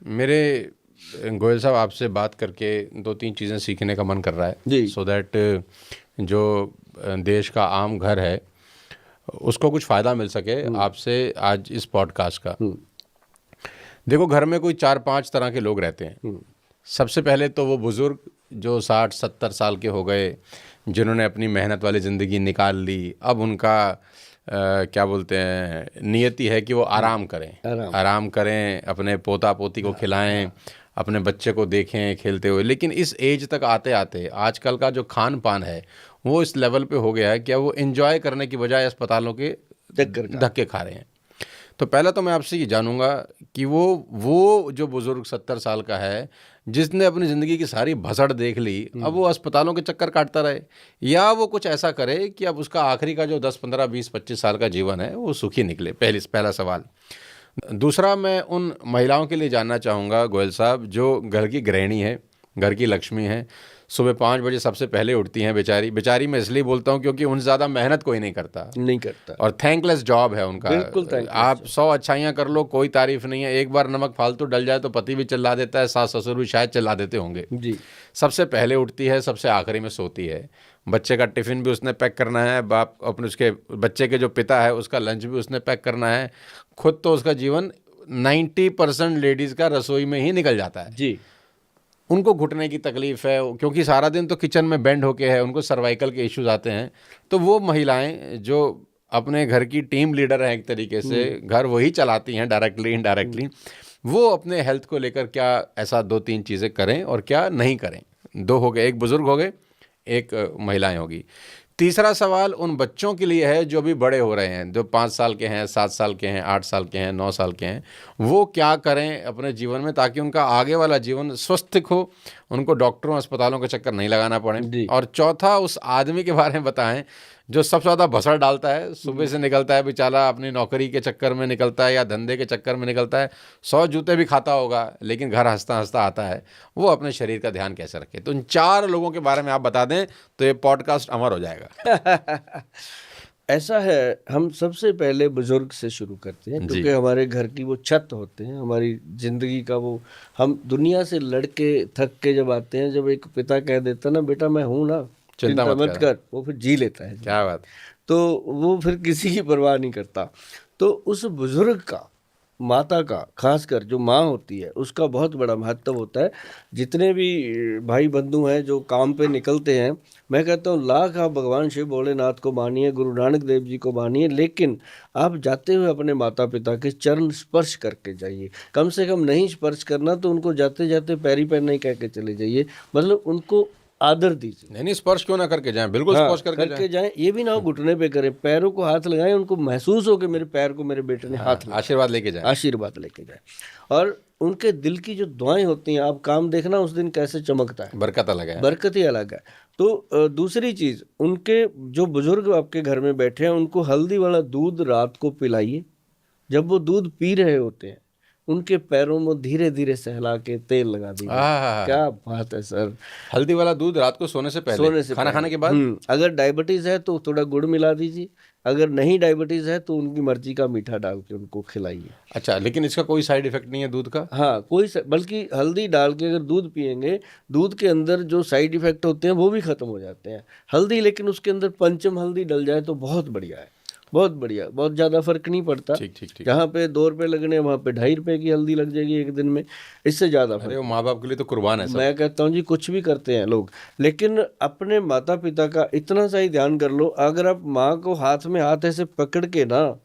मेरे गोयल साहब आपसे बात करके दो तीन चीज़ें सीखने का मन कर रहा है जी। सो दैट जो देश का आम घर है उसको कुछ फ़ायदा मिल सके आपसे आज इस पॉडकास्ट का। देखो, घर में कोई 4-5 तरह के लोग रहते हैं। सबसे पहले तो वो बुज़ुर्ग जो 60-70 साल के हो गए, जिन्होंने अपनी मेहनत वाली ज़िंदगी निकाल ली। अब उनका क्या बोलते हैं, नियति है कि वो आराम करें, आराम करें, अपने पोता पोती को खिलाएं, अपने बच्चे को देखें खेलते हुए। लेकिन इस एज तक आते आते आजकल का जो खान पान है वो इस लेवल पे हो गया है कि अब वो एंजॉय करने की बजाय अस्पतालों के धक्के खा रहे हैं। तो पहला तो मैं आपसे ये जानूंगा कि वो जो बुजुर्ग 70 साल का है, जिसने अपनी ज़िंदगी की सारी भसड़ देख ली, अब वो अस्पतालों के चक्कर काटता रहे, या वो कुछ ऐसा करे कि अब उसका आखिरी का जो 10-15-20-25 साल का जीवन है वो सुखी निकले। पहला सवाल। दूसरा, मैं उन महिलाओं के लिए जानना चाहूँगा गोयल साहब, जो घर की गृहिणी है, घर की लक्ष्मी है, सुबह 5 बजे सबसे पहले उठती हैं। बेचारी बेचारी मैं इसलिए बोलता हूँ क्योंकि उनसे ज़्यादा मेहनत कोई नहीं करता और थैंकलेस जॉब है उनका। बिल्कुल थैंकलेस आप 100 अच्छाइयाँ कर लो, कोई तारीफ नहीं है। एक बार नमक फालतू डल जाए तो पति भी चिल्ला देता है, सास ससुर भी शायद चिल्ला देते होंगे। जी। सबसे पहले उठती है, सबसे आखिरी में सोती है। बच्चे का टिफ़िन भी उसने पैक करना है, बाप अपने उसके बच्चे के जो पिता है उसका लंच भी उसने पैक करना है। खुद तो उसका जीवन 90% लेडीज़ का रसोई में ही निकल जाता है। जी। उनको घुटने की तकलीफ़ है क्योंकि सारा दिन तो किचन में बेंड होके है, उनको सर्वाइकल के इश्यूज आते हैं। तो वो महिलाएं जो अपने घर की टीम लीडर हैं, एक तरीके से घर वही चलाती हैं डायरेक्टली इनडायरेक्टली, वो अपने हेल्थ को लेकर क्या ऐसा 2-3 चीज़ें करें और क्या नहीं करें। 2 हो गए, एक बुज़ुर्ग हो गए, एक महिलाएं होगी। तीसरा सवाल उन बच्चों के लिए है जो भी बड़े हो रहे हैं, जो 5 साल के हैं, 7 साल के हैं, 8 साल के हैं, 9 साल के हैं। वो क्या करें अपने जीवन में ताकि उनका आगे वाला जीवन स्वस्थ हो, उनको डॉक्टरों अस्पतालों के चक्कर नहीं लगाना पड़े। और चौथा, उस आदमी के बारे में बताएं जो सबसे ज़्यादा भसड़ डालता है, सुबह से निकलता है बेचारा, अपनी नौकरी के चक्कर में निकलता है या धंधे के चक्कर में निकलता है, 100 जूते भी खाता होगा लेकिन घर हंसता हंसता आता है। वो अपने शरीर का ध्यान कैसे रखे? तो इन 4 लोगों के बारे में आप बता दें तो ये पॉडकास्ट अमर हो जाएगा। ऐसा है, हम सबसे पहले बुजुर्ग से शुरू करते हैं क्योंकि हमारे घर की वो छत होते हैं, हमारी जिंदगी का वो। हम दुनिया से लड़के थक के जब आते हैं, जब एक पिता कह देता ना, बेटा मैं हूं ना, चिंता मत कर, वो फिर जी लेता है। क्या बात। तो वो फिर किसी की परवाह नहीं करता। तो उस बुजुर्ग का, माता का, खासकर जो माँ होती है, उसका बहुत बड़ा महत्व होता है। जितने भी भाई बंधु हैं जो काम पे निकलते हैं, मैं कहता हूँ लाख आप भगवान शिव भोलेनाथ को मानिए, गुरु नानक देव जी को मानिए, लेकिन आप जाते हुए अपने माता पिता के चरण स्पर्श करके जाइए। कम से कम नहीं स्पर्श करना तो उनको जाते जाते पैरी पैर नहीं कह के चले जाइए, मतलब उनको आदर दीजिए। नहीं, स्पर्श क्यों ना करके जाएं, बिल्कुल स्पर्श करके जाएं। ये भी ना हो घुटने पे करें, पैरों को हाथ लगाएं, उनको महसूस हो कि मेरे पैर को मेरे बेटे ने हाथ लगाया, आशीर्वाद लेके जाएं। आशीर्वाद लेके जाएं। और उनके दिल की जो दुआएं होती हैं, आप काम देखना उस दिन कैसे चमकता है, बरकत अलग है, बरकत ही अलग है। तो दूसरी चीज, उनके जो बुजुर्ग आपके घर में बैठे हैं, उनको हल्दी वाला दूध रात को पिलाइए। जब वो दूध पी रहे होते हैं, उनके पैरों में धीरे धीरे सहला के तेल लगा दीजिए। क्या बात है सर। हल्दी वाला दूध रात को सोने से पहले, खाना खाने के बाद। अगर डायबिटीज है तो थोड़ा गुड़ मिला दीजिए, अगर नहीं डायबिटीज है तो उनकी मर्जी का मीठा डाल के उनको खिलाइए। अच्छा, लेकिन इसका कोई साइड इफेक्ट नहीं है दूध का? हाँ, बल्कि हल्दी डाल के अगर दूध पिएंगे, दूध के अंदर जो साइड इफेक्ट होते हैं वो भी खत्म हो जाते हैं। हल्दी, लेकिन उसके अंदर पंचम हल्दी डल जाए तो बहुत बढ़िया है, बहुत बढ़िया, बहुत ज़्यादा फर्क नहीं पड़ता। ठीक। जहाँ पे 2 रुपये लगने, वहाँ पे 2.5 रुपये की हल्दी लग जाएगी एक दिन में, इससे ज़्यादा अरे वो माँ बाप के लिए तो कुर्बान है सब। मैं कहता हूँ जी, कुछ भी करते हैं लोग, लेकिन अपने माता पिता का इतना सा ही ध्यान कर लो। अगर आप माँ को हाथ में हाथ ऐसे पकड़ के ना,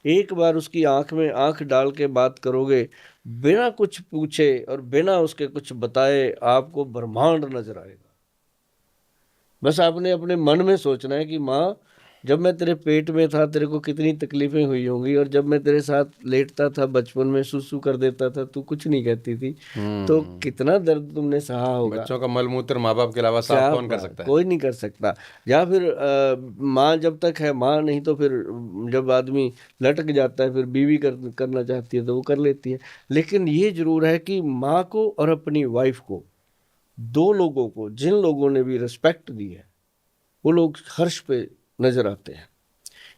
एक बार उसकी आंख में आंख डाल के बात करोगे, बिना कुछ पूछे और बिना उसके कुछ बताए, आपको ब्रह्मांड नजर आएगा। बस आपने अपने मन में सोचना है कि माँ, जब मैं तेरे पेट में था तेरे को कितनी तकलीफें हुई होंगी, और जब मैं तेरे साथ लेटता था बचपन में, सुसु कर देता था, तू कुछ नहीं कहती थी, तो कितना दर्द तुमने सहा होगा। बच्चों का मलमूत्र माँ बाप के अलावा साफ कौन कर सकता है? कोई नहीं कर सकता। या फिर माँ जब तक है माँ, नहीं तो फिर जब आदमी लटक जाता है, फिर बीवी करना चाहती है तो वो कर लेती है। लेकिन ये जरूर है कि माँ को और अपनी वाइफ को, 2 लोगों को, जिन लोगों ने भी रिस्पेक्ट दी है, वो लोग हर्ष पे नजर आते हैं।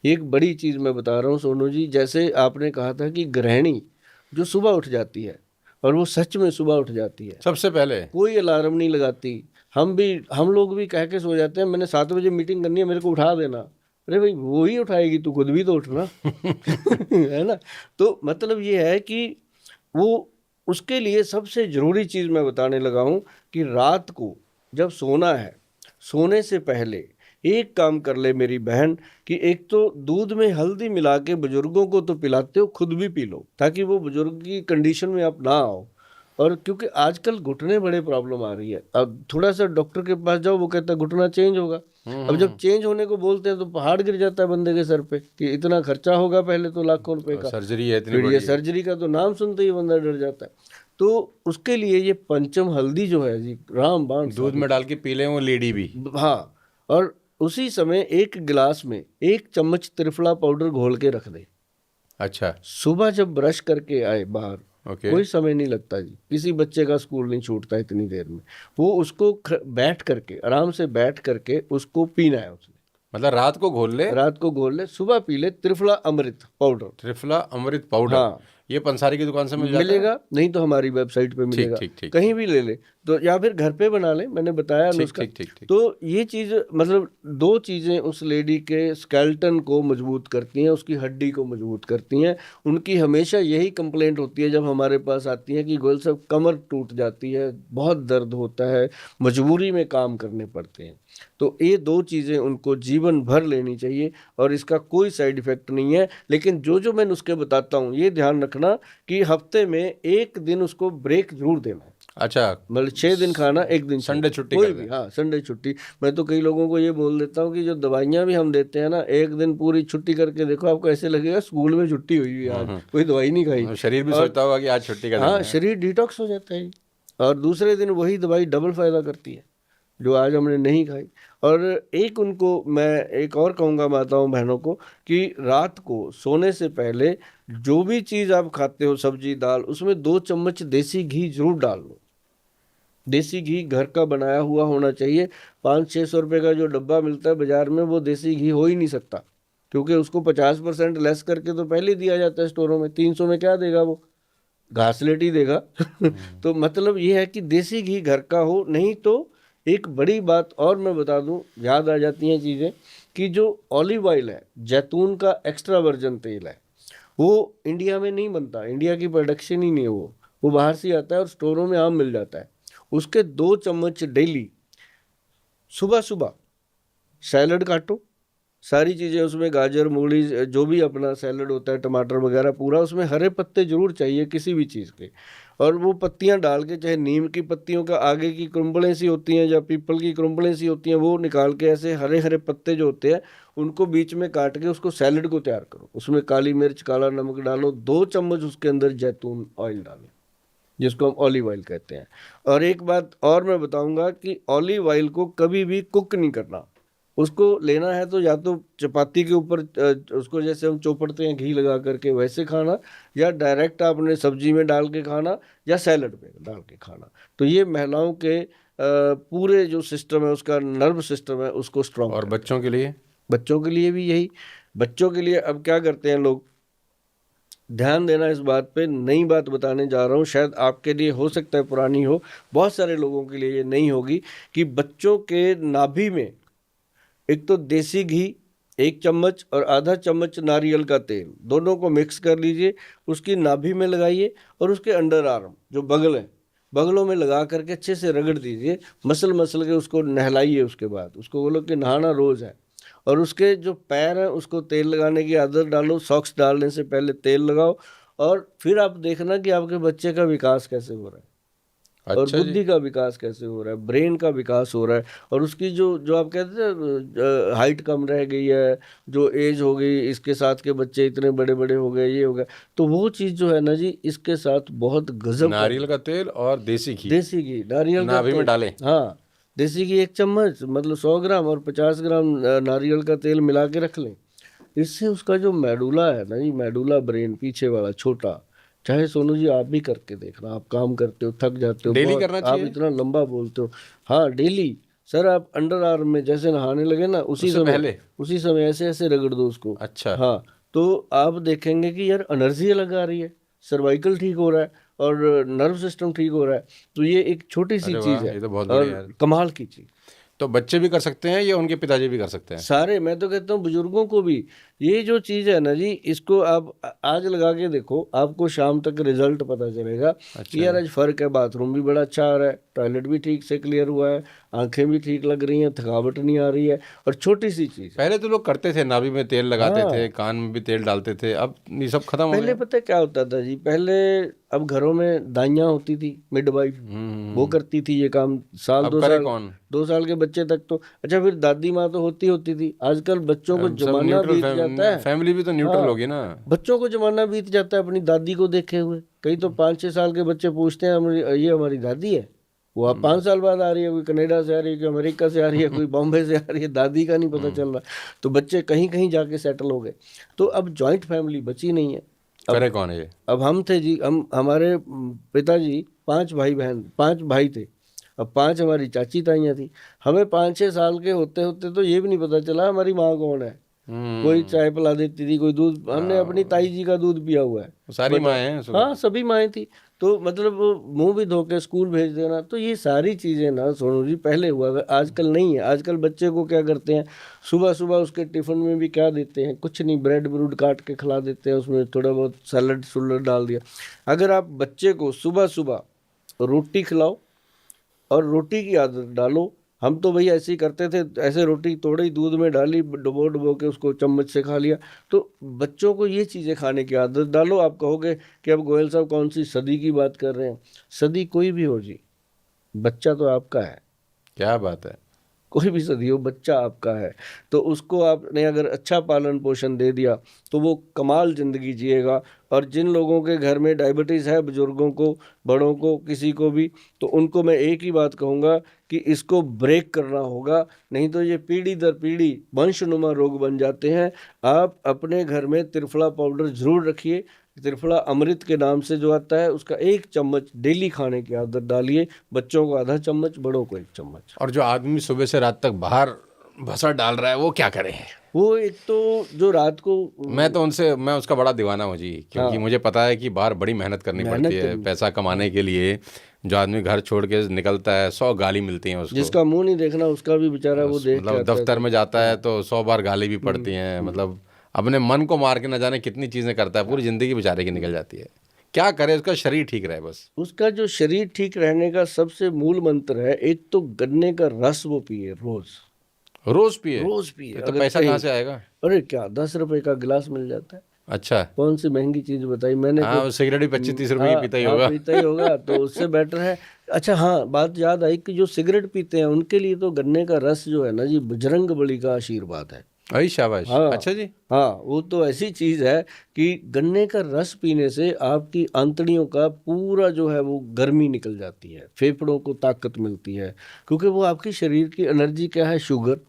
एक बड़ी चीज मैं बता रहा हूँ सोनू जी, जैसे आपने कहा था कि गृहिणी जो सुबह उठ जाती है, और वो सच में सुबह उठ जाती है, सबसे पहले कोई अलार्म नहीं लगाती। हम लोग भी कह के सो जाते हैं, मैंने 7 बजे मीटिंग करनी है, मेरे को उठा देना। अरे भाई वो ही उठाएगी, तू खुद भी तो उठना है ना। तो मतलब ये है कि वो उसके लिए सबसे जरूरी चीज मैं बताने लगा हूं कि रात को जब सोना है, सोने से पहले एक काम कर ले मेरी बहन कि एक तो दूध में हल्दी मिला के बुजुर्गों को तो पिलाते हो, खुद भी पी लो, ताकि वो बुजुर्ग की कंडीशन में आप ना आओ। और क्योंकि आजकल घुटने बड़े प्रॉब्लम आ रही है, अब थोड़ा सा डॉक्टर के पास जाओ, वो कहता है घुटना चेंज होगा। अब जब चेंज होने को बोलते हैं तो पहाड़ गिर जाता है बंदे के सर पे कि इतना खर्चा होगा पहले तो लाखों रुपए का, सर्जरी है इतनी फिर ये बड़ी। सर्जरी का तो नाम सुनते ही बंदा डर जाता है। तो उसके लिए ये पंचम हल्दी जो है जी, रामबाण दूध में डाल के पी लें वो लेडी भी। हाँ, और उसी समय एक गिलास में 1 चम्मच त्रिफला पाउडर घोल के रख दे। अच्छा, सुबह जब ब्रश करके आए बाहर, ओके। कोई समय नहीं लगता जी, किसी बच्चे का स्कूल नहीं छूटता इतनी देर में। वो उसको बैठ करके, आराम से बैठ करके उसको पीना है उसने। मतलब रात को घोल ले, रात को घोल ले, सुबह पी ले त्रिफला अमृत पाउडर। त्रिफला अमृत पाउडर। हाँ, ये पंसारी की दुकान से मिल जाता है? मिलेगा, नहीं तो हमारी वेबसाइट पे मिलेगा, ठीक ठीक। कहीं भी ले ले तो, या फिर घर पे बना ले, मैंने बताया नुस्खा। ठीक। तो ये चीज मतलब 2 चीजें उस लेडी के स्केल्टन को मजबूत करती हैं, उसकी हड्डी को मजबूत करती हैं। उनकी हमेशा यही कंप्लेंट होती है जब हमारे पास आती है कि गोयल साहब कमर टूट जाती है, बहुत दर्द होता है, मजबूरी में काम करने पड़ते हैं। तो ये 2 चीज़ें उनको जीवन भर लेनी चाहिए और इसका कोई साइड इफेक्ट नहीं है। लेकिन जो मैं नुस्खे बताता हूँ ये ध्यान रखना कि हफ्ते में 1 दिन उसको ब्रेक जरूर देना है। अच्छा, मतलब 6 दिन खाना, 1 दिन संडे छुट्टी कोई कर भी, दें। हाँ संडे छुट्टी। मैं तो कई लोगों को ये बोल देता हूँ कि जो दवाइयाँ भी हम देते हैं ना, 1 दिन पूरी छुट्टी करके देखो, आपको ऐसे लगेगा स्कूल में छुट्टी हुई है, आज कोई दवाई नहीं खाई। शरीर भी सोचता होगा कि आज छुट्टी का दिन हाँ, है। शरीर डिटॉक्स हो जाता है और दूसरे दिन वही दवाई डबल फायदा करती है जो आज हमने नहीं खाई। और एक उनको मैं एक और कहूँगा माताओं बहनों को कि रात को सोने से पहले जो भी चीज़ आप खाते हो, सब्जी दाल, उसमें 2 चम्मच देसी घी जरूर डाल लो। देसी घी घर का बनाया हुआ होना चाहिए। 500-600 रुपये का जो डब्बा मिलता है बाजार में, वो देसी घी हो ही नहीं सकता, क्योंकि उसको 50% लेस करके तो पहले दिया जाता है स्टोरों में। 300 में क्या देगा वो, घासलेट ही देगा तो मतलब ये है कि देसी घी घर का हो। नहीं तो एक बड़ी बात और मैं बता दूं, याद आ जाती हैं चीज़ें, कि जो ऑलिव ऑयल है, जैतून का एक्स्ट्रा वर्जन तेल है, वो इंडिया में नहीं बनता, इंडिया की प्रोडक्शन ही नहीं है वो बाहर से आता है और स्टोरों में आम मिल जाता है। उसके 2 चम्मच डेली सुबह सुबह सैलड काटो, सारी चीज़ें उसमें, गाजर मूली जो भी अपना सैलड होता है, टमाटर वगैरह पूरा, उसमें हरे पत्ते जरूर चाहिए किसी भी चीज़ के। और वो पत्तियां डाल के, चाहे नीम की पत्तियों का आगे की क्रम्बलें सी होती हैं या पीपल की क्रम्बलें सी होती हैं, वो निकाल के ऐसे हरे हरे पत्ते जो होते हैं उनको बीच में काट के उसको सैलड को तैयार करो। उसमें काली मिर्च, काला नमक डालो, 2 चम्मच उसके अंदर जैतून ऑयल डालो, जिसको हम ऑलिव ऑयल कहते हैं। और एक बात और मैं बताऊंगा कि ऑलिव ऑयल को कभी भी कुक नहीं करना। उसको लेना है तो या तो चपाती के ऊपर उसको जैसे हम चौपड़ते हैं घी लगा करके वैसे खाना, या डायरेक्ट आपने सब्जी में डाल के खाना, या सैलड में डाल के खाना। तो ये महिलाओं के पूरे जो सिस्टम है, उसका नर्व सिस्टम है, उसको स्ट्रॉन्ग। और बच्चों के लिए? बच्चों के लिए भी यही। बच्चों के लिए अब क्या करते हैं लोग, ध्यान देना इस बात पे, नई बात बताने जा रहा हूँ, शायद आपके लिए हो सकता है पुरानी हो, बहुत सारे लोगों के लिए ये नहीं होगी, कि बच्चों के नाभि में एक तो देसी घी 1 चम्मच और आधा चम्मच नारियल का तेल, दोनों को मिक्स कर लीजिए, उसकी नाभि में लगाइए और उसके अंडर आर्म जो बगल है, बगलों में लगा करके अच्छे से रगड़ दीजिए, मसल के उसको नहलाइए। उसके बाद उसको बोलो कि नहाना रोज़ है। और उसके जो पैर हैं उसको तेल लगाने की आदत डालो, सॉक्स डालने से पहले तेल लगाओ, और फिर आप देखना कि आपके बच्चे का विकास कैसे हो रहा है। और अच्छा बुद्धि का विकास कैसे हो रहा है, ब्रेन का विकास हो रहा है, और उसकी जो आप कहते हैं हाइट कम रह गई है, जो एज हो गई, इसके साथ के बच्चे इतने बड़े बड़े हो गए, ये हो गया, तो वो चीज़ जो है ना जी, इसके साथ बहुत गजब। नारियल का तेल और देसी घी, देसी घी, नारियल का नाभि में तेल, डालें। हाँ, देसी घी 1 चम्मच मतलब 100 ग्राम, और 50 ग्राम नारियल का तेल मिला के रख लें। इससे उसका जो मेडुला है ना जी, मेडुला ब्रेन पीछे वाला छोटा, चाहे सोनू जी आप भी करके देखना, आप काम करते हो, थक जाते हो, डेली करना आप चाहिए? इतना लंबा बोलते हो। हाँ डेली सर, आप अंडर आर्म में जैसे नहाने लगे ना, उसी समय ऐसे ऐसे रगड़ दो उसको। अच्छा। हाँ, तो आप देखेंगे कि यार एनर्जी अलग आ रही है, सर्वाइकल ठीक हो रहा है, और नर्व सिस्टम ठीक हो रहा है। तो ये एक छोटी सी अरे चीज़ वाह, है ये तो बहुत बढ़िया और है। कमाल की चीज़। तो बच्चे भी कर सकते हैं या उनके पिताजी भी कर सकते हैं? सारे, मैं तो कहता हूँ बुजुर्गों को भी। ये जो चीज़ है ना जी, इसको आप आज लगा के देखो, आपको शाम तक रिजल्ट पता चलेगा अच्छा कि यार जी। आज फर्क है, बाथरूम भी बड़ा अच्छा आ रहा है, टॉयलेट भी ठीक से क्लियर हुआ है, आंखें भी ठीक लग रही हैं, थकावट नहीं आ रही है। और छोटी सी चीज़ है। पहले तो लोग करते थे, नाभि में तेल लगाते थे, हाँ, कान में भी तेल डालते थे, अब ये सब खत्म हो पहले गया। पता है क्या होता था जी, पहले अब घरों में दाइयाँ होती थी, मिडवाइफ, वो करती थी ये काम साल अब दो करे साल कौन? 2 साल के बच्चे तक तो। अच्छा, फिर दादी माँ तो होती थी। आजकल बच्चों को अब सब जमाना न्यूट्रल बीत जाता है। फैमिली भी तो न्यूट्रल हाँ, होगी ना। बच्चों को जमाना बीत जाता है अपनी दादी को देखे हुए। कई तो 5-6 साल के बच्चे पूछते हैं ये हमारी दादी है। वो अब 5 साल बाद आ रही है, कोई कनाडा से आ रही है, कोई अमेरिका से आ रही है, कोई बॉम्बे से आ रही है, दादी का नहीं पता चल रहा। तो बच्चे कहीं कहीं जाके सेटल हो गए। तो अब जॉइंट फैमिली बची नहीं है। करे अब कौन है ये? अब हम थे जी, हम हमारे पिताजी 5 भाई थे। अब 5 हमारी चाची ताइयाँ थी। हमें 5-6 साल के होते होते तो ये भी नहीं पता चला हमारी माँ कौन है। कोई चाय पिला देती थी, कोई दूध, हमने अपनी ताई जी का दूध पिया हुआ है। सारी बताओ। माएँ हैं हाँ, सभी माएँ थी। तो मतलब वो मुंह भी धो के स्कूल भेज देना। तो ये सारी चीजें ना सोनू जी पहले हुआ था, आजकल नहीं है। आजकल बच्चे को क्या करते हैं, सुबह सुबह उसके टिफिन में भी क्या देते हैं, कुछ नहीं, ब्रेड ब्रूड काट के खिला देते हैं, उसमें थोड़ा बहुत सैलड सुलड डाल दिया। अगर आप बच्चे को सुबह सुबह रोटी खिलाओ और रोटी की आदत डालो। हम तो भैया ऐसे ही करते थे, ऐसे रोटी तोड़ी, दूध में डाली, डुबो डुबो के उसको चम्मच से खा लिया। तो बच्चों को ये चीज़ें खाने की आदत डालो। आप कहोगे कि अब गोयल साहब कौन सी सदी की बात कर रहे हैं। सदी कोई भी हो जी, बच्चा तो आपका है। क्या बात है। कोई भी सदी हो, बच्चा आपका है। तो उसको आपने अगर अच्छा पालन पोषण दे दिया तो वो कमाल जिंदगी जिएगा। और जिन लोगों के घर में डायबिटीज़ है, बुजुर्गों को, बड़ों को, किसी को भी, तो उनको मैं एक ही बात कहूँगा कि इसको ब्रेक करना होगा, नहीं तो ये पीढ़ी दर पीढ़ी वंशनुमा रोग बन जाते हैं। आप अपने घर में त्रिफला पाउडर जरूर रखिए। त्रिफला अमृत के नाम से जो आता है, उसका 1 चम्मच डेली खाने की आदत डालिए। बच्चों को आधा चम्मच, बड़ों को 1 चम्मच। और जो आदमी सुबह से रात तक बाहर भसड़ डाल रहा है वो क्या करे? वो एक तो जो रात को, मैं उसका बड़ा दीवाना हूँ जी, क्योंकि हाँ, मुझे पता है कि बाहर बड़ी मेहनत करनी पड़ती मेहनत है करनी, पैसा कमाने के लिए। जो आदमी घर छोड़ के निकलता है 100 गाली मिलती हैं उसको। जिसका मुंह नहीं देखना उसका भी बेचारा वो देख के मतलब आता है। दफ्तर तो में जाता है तो 100 बार गाली भी पड़ती हैं। मतलब अपने मन को मार के न जाने कितनी चीज़ें करता है, पूरी ज़िंदगी बेचारे की निकल जाती है। क्या करे, उसका शरीर ठीक रहे बस। उसका जो शरीर ठीक रहने का सबसे मूल मंत्र है, एक तो गन्ने का रस वो पिए रोज। रोज पिए? रोज पिए। तो अगर पैसा कहीं, कहाँ से आएगा? अरे क्या 10 रुपए का गिलास मिल जाता है। अच्छा। कौन सी महंगी चीज बताई मैंने हाँ, तो। वो सिगरेट भी 25-30 रुपए की हाँ पीता ही हाँ, होगा। पीता ही होगा, तो उससे बेटर है। अच्छा हाँ, बात याद आई कि जो सिगरेट पीते हैं उनके लिए तो गन्ने का रस जो है ना जी, बजरंग बली का आशीर्वाद है। अरे शाबाश। हाँ अच्छा जी। हाँ, वो तो ऐसी चीज है कि गन्ने का रस पीने से आपकी आंतड़ियों का पूरा जो है वो गर्मी निकल जाती है, फेफड़ों को ताकत मिलती है। क्योंकि वो आपकी शरीर की एनर्जी क्या है, शुगर।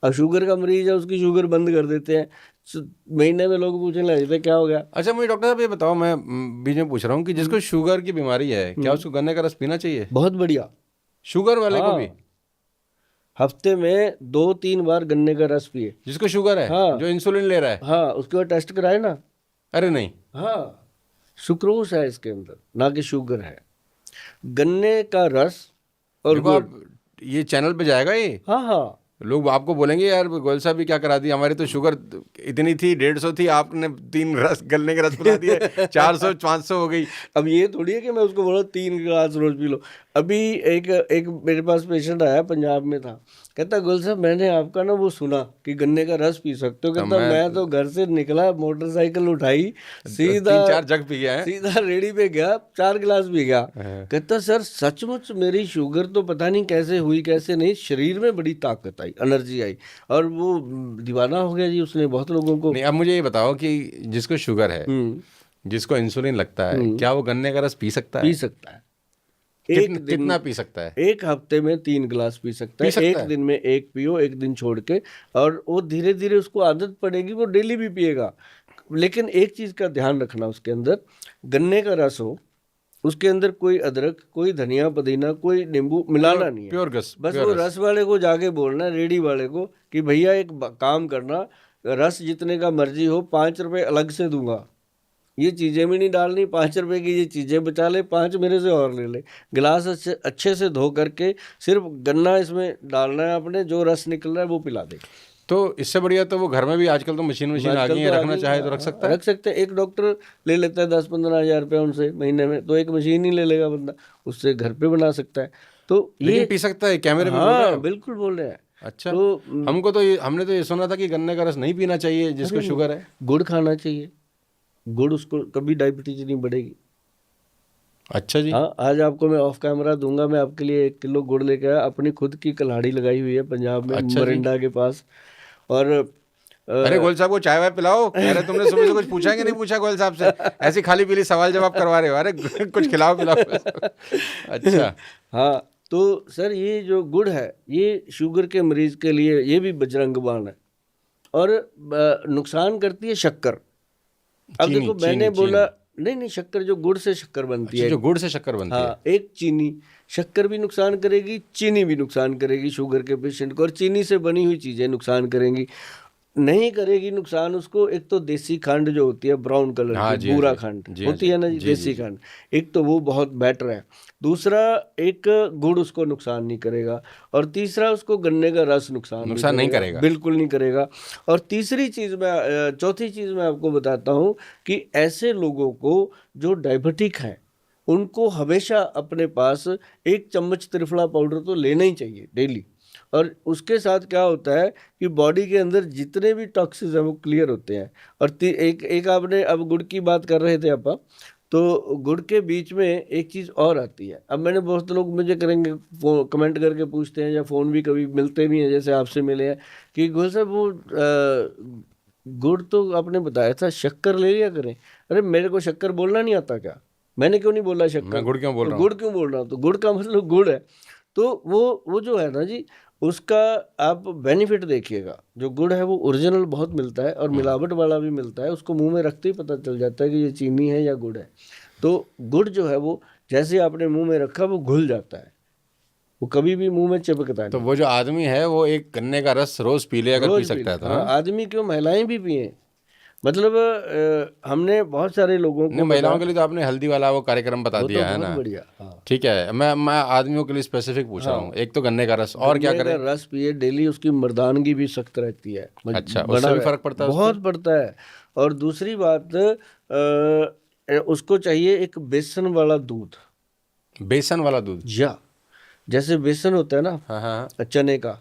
अब शुगर का मरीज है, उसकी शुगर बंद कर देते हैं। महीने में लोग पूछने लगे थे क्या हो गया। अच्छा, मुझे डॉक्टर साहब ये बताओ, मैं बीच में पूछ रहा हूँ कि जिसको शुगर की बीमारी है, क्या उसको गन्ने का रस पीना चाहिए? बहुत बढ़िया। शुगर वाले को भी? हाँ, हफ्ते में 2-3 बार गन्ने का रस पिए। जिसको शुगर है, हाँ जो इंसुलिन ले रहा है? हाँ, उसके बाद टेस्ट कराए ना। अरे नहीं। हाँ, सुक्रोज है इसके अंदर, ना कि शुगर है। गन्ने का रस और देखो गुड़। आप, ये चैनल पे जाएगा ये, हाँ हाँ, लोग आपको बोलेंगे यार गोयल साहब भी क्या करा दिया, हमारी तो शुगर इतनी थी 150 थी, आपने 3 रस गन्ने के रस पिला दिए 400-500 हो गई। अब ये थोड़ी है कि मैं उसको बोला 3 गिलास रोज पी लो। अभी एक एक मेरे पास पेशेंट आया, पंजाब में था। कहता गुल साहब मैंने आपका ना वो सुना कि गन्ने का रस पी सकते हो। कहता मैं तो घर से निकला, मोटरसाइकिल उठाई, सीधा 3-4 जग पी गया है। सीधा रेडी पे गया, 4 गिलास पी गया। कहता सर सचमुच मेरी शुगर तो पता नहीं कैसे हुई कैसे नहीं, शरीर में बड़ी ताकत आई, एनर्जी आई, और वो दीवाना हो गया जी उसने बहुत लोगों को। नहीं, अब मुझे ये बताओ कि जिसको शुगर है, हम्म, जिसको इंसुलिन लगता है, क्या वो गन्ने का रस पी सकता है? पी सकता है। एक दिन, कितना पी सकता है? एक हफ्ते में 3 गिलास पी सकता है। एक दिन में 1 पियो, एक दिन छोड़ के, और वो धीरे धीरे उसको आदत पड़ेगी, वो डेली भी पिएगा। लेकिन एक चीज का ध्यान रखना, उसके अंदर गन्ने का रस हो, उसके अंदर कोई अदरक, कोई धनिया पुदीना, कोई नींबू मिलाना नहीं है। प्योर रस, बस वो रस वाले को जाके बोलना, रेडी वाले को, कि भैया एक काम करना, रस जितने का मर्जी हो 5 रुपए अलग से दूंगा, ये चीज़ें भी नहीं डालनी, 5 रुपए की ये चीज़ें बचा ले, 5 मेरे से और ले ले। गिलास अच्छे से धो करके सिर्फ गन्ना इसमें डालना है अपने, जो रस निकल रहा है वो पिला दे। तो इससे बढ़िया तो वो घर में भी आजकल तो मशीन आ गई है, रखना चाहे तो रख सकता है। रख सकते हैं। एक डॉक्टर ले लेता है 10-15 हज़ार रुपये उनसे महीने में, तो एक मशीन ही ले लेगा बंदा, उससे घर पे बना सकता है। तो लेकिन ये पी सकता है, कैमरे में बोल रहे हो? बिल्कुल बोल रहे हैं। अच्छा, तो हमने तो ये सुना था कि गन्ने का रस नहीं पीना चाहिए जिसको शुगर है। गुड़ खाना चाहिए, गुड़ उसको कभी डायबिटीज नहीं बढ़ेगी। अच्छा जी। हाँ, आज आपको मैं ऑफ कैमरा दूंगा, मैं आपके लिए 1 किलो गुड़ लेके आया, अपनी खुद की कल्हाड़ी लगाई हुई है पंजाब में, अच्छा मरिंडा के पास। और अरे गोयल साहब को चाय वाय पिलाओ। कह रहे तुमने सुबह से कुछ पूछा कि नहीं पूछा गोयल साहब से? ऐसी खाली पीली सवाल जवाब करवा रहे हो। अरे कुछ खिलाओ पिलाओ। अच्छा, हाँ, तो सर ये जो गुड़ है ये शुगर के मरीज के लिए ये भी बजरंग बाण है। और नुकसान करती है शक्कर। अब देखो मैंने बोला नहीं, शक्कर जो गुड़ से शक्कर बनती है, जो गुड़ से शक्कर बनती है। हाँ, एक चीनी शक्कर भी नुकसान करेगी, चीनी भी नुकसान करेगी शुगर के पेशेंट को, और चीनी से बनी हुई चीज़ें नुकसान करेंगी। नहीं करेगी नुकसान उसको, एक तो देसी खंड जो होती है ब्राउन कलर की, बूरा खंड होती है ना जी, देसी खंड, एक तो वो बहुत बेटर है। दूसरा, एक गुड़ उसको नुकसान नहीं करेगा, और तीसरा उसको गन्ने का रस नुकसान नहीं करेगा, बिल्कुल नहीं करेगा। और चौथी चीज़ मैं आपको बताता हूँ कि ऐसे लोगों को जो डायबिटिक है उनको हमेशा अपने पास 1 चम्मच त्रिफला पाउडर तो लेना ही चाहिए डेली। और उसके साथ क्या होता है कि बॉडी के अंदर जितने भी टॉक्सिन्स हैं वो क्लियर होते हैं। और एक आपने अब गुड़ की बात कर रहे थे आप, तो गुड़ के बीच में एक चीज़ और आती है। अब मैंने बहुत लोग मुझे करेंगे कमेंट करके पूछते हैं, या फ़ोन भी कभी मिलते भी हैं, जैसे आपसे मिले हैं, कि गोल साहब वो गुड़ तो आपने बताया था शक्कर ले लिया करें। अरे मेरे को शक्कर बोलना नहीं आता क्या? मैंने क्यों नहीं बोला शक्कर? मैं गुड़ क्यों बोल रहा हूँ? गुड़ क्यों बोल रहा हूँ? तो गुड़ का मतलब गुड़ है। तो वो जो है ना जी, उसका आप बेनिफिट देखिएगा। जो गुड़ है वो ओरिजिनल बहुत मिलता है, और मिलावट वाला भी मिलता है। उसको मुंह में रखते ही पता चल जाता है कि ये चीनी है या गुड़ है। तो गुड़ जो है वो जैसे आपने मुंह में रखा वो घुल जाता है, वो कभी भी मुंह में चिपकता नहीं। तो वो जो आदमी है वो एक गन्ने का रस रोज पी ले, अगर पी सकता है तो। हाँ, आदमी क्यों, महिलाएं भी पिए। मतलब हमने बहुत सारे लोगों को, महिलाओं के लिए तो आपने हल्दी वाला वो कार्यक्रम बता दिया है ना, बढ़िया। हाँ, ठीक है। मैं आदमियों के लिए स्पेसिफिक पूछ रहा हूँ। एक तो गन्ने का रस, और क्या करें? रस पिए डेली, उसकी मर्दानगी भी सख्त रहती है। अच्छा, उससे भी फर्क पड़ता है? बहुत पड़ता है। और दूसरी बात, उसको चाहिए एक बेसन वाला दूध। बेसन वाला दूध? या जैसे बेसन होता है ना, हाँ, चने का,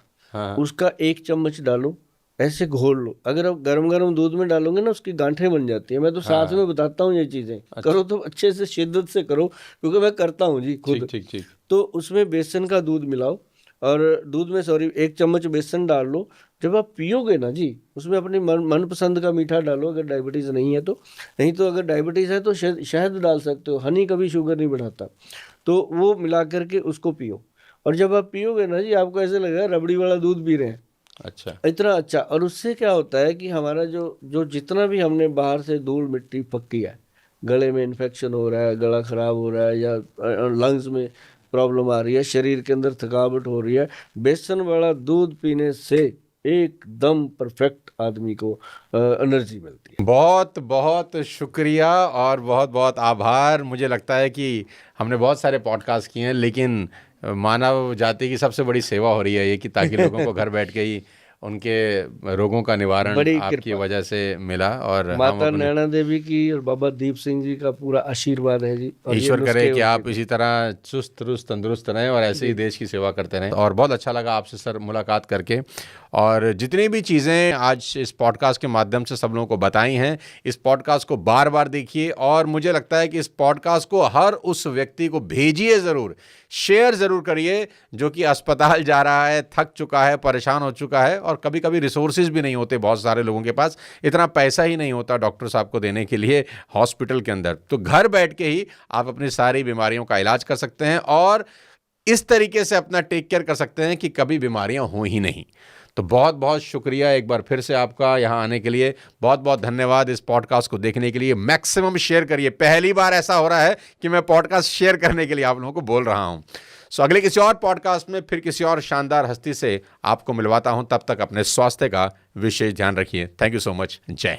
उसका 1 चम्मच डालो, ऐसे घोल लो। अगर आप गरम गरम दूध में डालोगे ना, उसकी गांठें बन जाती है। मैं तो साथ में बताता हूँ ये चीज़ें। करो तो अच्छे से शिद्दत से करो, क्योंकि मैं करता हूँ जी खुद। ठीक। तो उसमें बेसन का दूध मिलाओ, और दूध में 1 चम्मच बेसन डाल लो। जब आप पियोगे ना जी, उसमें अपनी मनपसंद का मीठा डालो, अगर डायबिटीज़ नहीं है तो। नहीं तो अगर डायबिटीज़ है तो शहद डाल सकते हो, हनी कभी शुगर नहीं बढ़ाता। तो वो मिला करके उसको पियो, और जब आप पियोगे ना जी, आपको ऐसे लगेगा रबड़ी वाला दूध पी रहे हैं। अच्छा, इतना अच्छा। और उससे क्या होता है कि हमारा जो जितना भी हमने बाहर से धूल मिट्टी पक्की है, गले में इन्फेक्शन हो रहा है, गला खराब हो रहा है, या लंग्स में प्रॉब्लम आ रही है, शरीर के अंदर थकावट हो रही है, बेसन वाला दूध पीने से एकदम परफेक्ट आदमी को एनर्जी मिलती है। बहुत बहुत शुक्रिया और बहुत बहुत आभार। मुझे लगता है कि हमने बहुत सारे पॉडकास्ट किए हैं, लेकिन मानव जाति की सबसे बड़ी सेवा हो रही है ये, कि ताकि लोगों को घर बैठ के ही उनके रोगों का निवारण आपकी वजह से मिला। और माता नैना देवी की और बाबा दीप सिंह जी का पूरा आशीर्वाद है जी। और ईश्वर करे कि आप इसी तरह चुस्त दुरुस्त तंदुरुस्त रहें और ऐसे ही देश की सेवा करते रहें। और बहुत अच्छा लगा आपसे सर मुलाकात करके, और जितनी भी चीज़ें आज इस पॉडकास्ट के माध्यम से सब लोगों को बताई हैं, इस पॉडकास्ट को बार बार देखिए। और मुझे लगता है कि इस पॉडकास्ट को हर उस व्यक्ति को भेजिए ज़रूर, शेयर ज़रूर करिए जो कि अस्पताल जा रहा है, थक चुका है, परेशान हो चुका है, और कभी कभी रिसोर्सेज भी नहीं होते बहुत सारे लोगों के पास, इतना पैसा ही नहीं होता डॉक्टर साहब को देने के लिए हॉस्पिटल के अंदर। तो घर बैठ के ही आप अपनी सारी बीमारियों का इलाज कर सकते हैं, और इस तरीके से अपना टेक केयर कर सकते हैं कि कभी बीमारियां हो ही नहीं। तो बहुत बहुत शुक्रिया एक बार फिर से आपका यहाँ आने के लिए। बहुत बहुत धन्यवाद इस पॉडकास्ट को देखने के लिए। मैक्सिमम शेयर करिए। पहली बार ऐसा हो रहा है कि मैं पॉडकास्ट शेयर करने के लिए आप लोगों को बोल रहा हूँ। सो अगले किसी और पॉडकास्ट में फिर किसी और शानदार हस्ती से आपको मिलवाता हूँ। तब तक अपने स्वास्थ्य का विशेष ध्यान रखिए। Thank you so much. जय हिंद।